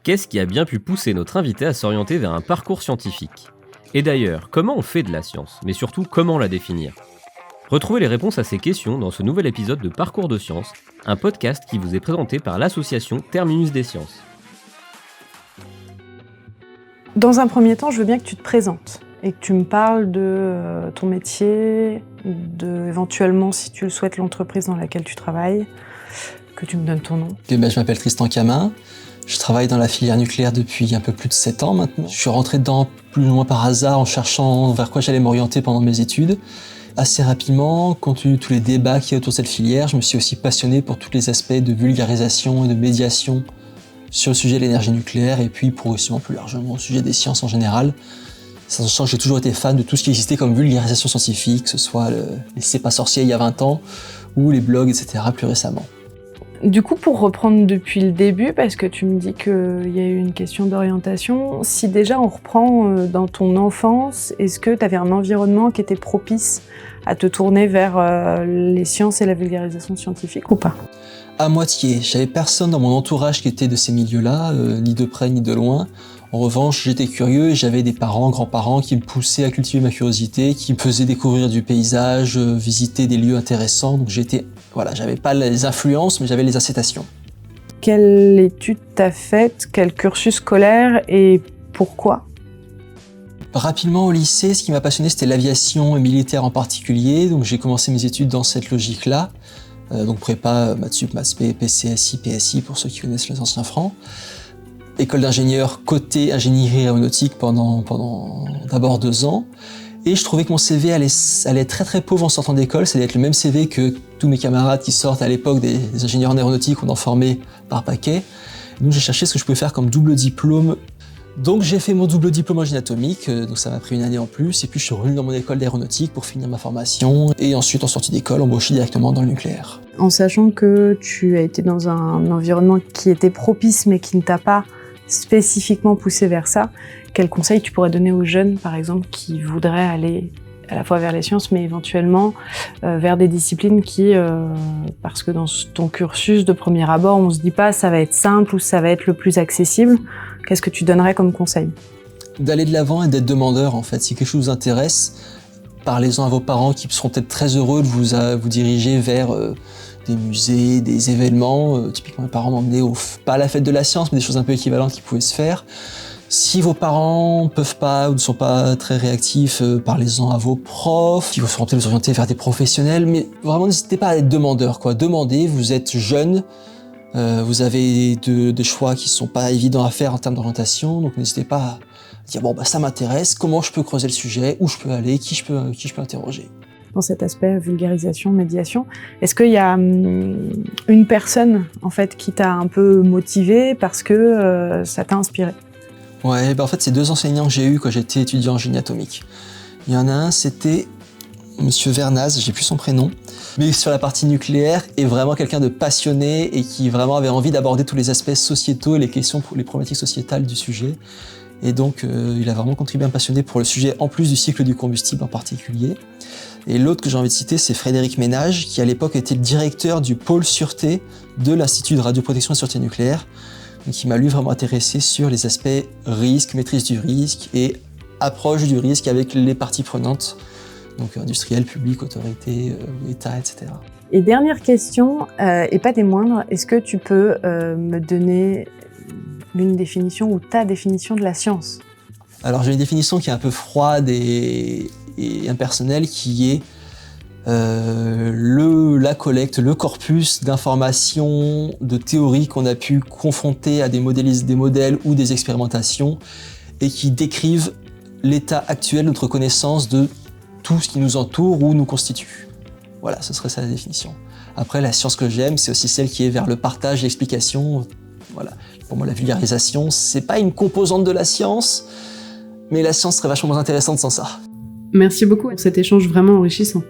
Qu'est-ce qui a bien pu pousser notre invité à s'orienter vers un parcours scientifique ? Et d'ailleurs, comment on fait de la science ? Mais surtout, comment la définir ? Retrouvez les réponses à ces questions dans ce nouvel épisode de Parcours de Sciences, un podcast qui vous est présenté par l'association Terminus des Sciences. Dans un premier temps, je veux bien que tu te présentes et que tu me parles de ton métier, éventuellement, si tu le souhaites, l'entreprise dans laquelle tu travailles, que tu me donnes ton nom. Je m'appelle Tristan Camin, je travaille dans la filière nucléaire depuis un peu plus de 7 ans maintenant. Je suis rentré dedans plus ou moins par hasard en cherchant vers quoi j'allais m'orienter pendant mes études. Assez rapidement, compte tenu de tous les débats qu'il y a autour de cette filière, je me suis aussi passionné pour tous les aspects de vulgarisation et de médiation sur le sujet de l'énergie nucléaire et puis progressivement plus largement au sujet des sciences en général. Sachant que j'ai toujours été fan de tout ce qui existait comme vulgarisation scientifique, que ce soit les C'est pas sorcier il y a 20 ans ou les blogs, etc. plus récemment. Du coup, pour reprendre depuis le début, parce que tu me dis qu'il y a eu une question d'orientation, si déjà on reprend dans ton enfance, est-ce que tu avais un environnement qui était propice à te tourner vers les sciences et la vulgarisation scientifique ou pas ? À moitié. J'avais personne dans mon entourage qui était de ces milieux-là, ni de près ni de loin. En revanche, j'étais curieux et j'avais des parents, grands-parents qui me poussaient à cultiver ma curiosité, qui me faisaient découvrir du paysage, visiter des lieux intéressants. Donc j'avais pas les influences, mais j'avais les incitations. Quelle étude t'as faite ? Quel cursus scolaire et pourquoi ? Rapidement au lycée, ce qui m'a passionné, c'était l'aviation et militaire en particulier. Donc j'ai commencé mes études dans cette logique-là. Donc prépa, maths sup, maths spé, PCSI, PSI pour ceux qui connaissent les anciens francs. École d'ingénieur côté ingénierie aéronautique pendant d'abord 2 ans. Et je trouvais que mon CV allait être très très pauvre en sortant d'école. Ça allait être le même CV que tous mes camarades qui sortent à l'époque des ingénieurs en aéronautique, on en formait par paquet. Donc j'ai cherché ce que je pouvais faire comme double diplôme. Donc j'ai fait mon double diplôme en génie atomique, donc ça m'a pris 1 année en plus. Et puis je suis revenu dans mon école d'aéronautique pour finir ma formation. Et ensuite, en sortie d'école, embauché directement dans le nucléaire. En sachant que tu as été dans un environnement qui était propice mais qui ne t'a pas spécifiquement poussé vers ça, quel conseil tu pourrais donner aux jeunes, par exemple, qui voudraient aller à la fois vers les sciences, mais éventuellement vers des disciplines qui, parce que dans ton cursus de premier abord, on se dit pas ça va être simple ou ça va être le plus accessible, qu'est-ce que tu donnerais comme conseil ? D'aller de l'avant et d'être demandeur en fait. Si quelque chose vous intéresse, parlez-en à vos parents qui seront peut-être très heureux de vous diriger vers des musées, des événements. Typiquement, mes parents m'emmenaient pas à la fête de la science, mais des choses un peu équivalentes qui pouvaient se faire. Si vos parents peuvent pas ou ne sont pas très réactifs, parlez-en à vos profs, qui seront peut-être vous orienter vers des professionnels, mais vraiment n'hésitez pas à être demandeur, quoi. Demandez, vous êtes jeune, vous avez des choix qui sont pas évidents à faire en termes d'orientation, donc n'hésitez pas à dire ça m'intéresse, comment je peux creuser le sujet, où je peux aller, qui je peux interroger. Dans cet aspect vulgarisation, médiation, est-ce qu'il y a une personne en fait qui t'a un peu motivé parce que ça t'a inspiré ? Ouais, en fait, c'est 2 enseignants que j'ai eus quand j'étais étudiant en génie atomique. Il y en a un, c'était Monsieur Vernaz, j'ai plus son prénom, mais sur la partie nucléaire, est vraiment quelqu'un de passionné et qui vraiment avait envie d'aborder tous les aspects sociétaux et les problématiques sociétales du sujet. Et donc, il a vraiment contribué à me passionner pour le sujet, en plus du cycle du combustible en particulier. Et l'autre que j'ai envie de citer, c'est Frédéric Ménage, qui à l'époque était le directeur du pôle sûreté de l'Institut de radioprotection et sûreté nucléaire, qui m'a lui vraiment intéressé sur les aspects risque, maîtrise du risque et approche du risque avec les parties prenantes, donc industriels, publics, autorités, État, etc. Et dernière question, et pas des moindres, est-ce que tu peux me donner une définition ou ta définition de la science ? Alors j'ai une définition qui est un peu froide et impersonnelle, qui est la collecte, le corpus d'informations, de théories qu'on a pu confronter à des modèles ou des expérimentations et qui décrivent l'état actuel de notre connaissance de tout ce qui nous entoure ou nous constitue. Voilà, ce serait ça la définition. Après, la science que j'aime, c'est aussi celle qui est vers le partage, l'explication. Voilà. Pour moi, la vulgarisation, c'est pas une composante de la science, mais la science serait vachement moins intéressante sans ça. Merci beaucoup pour cet échange vraiment enrichissant.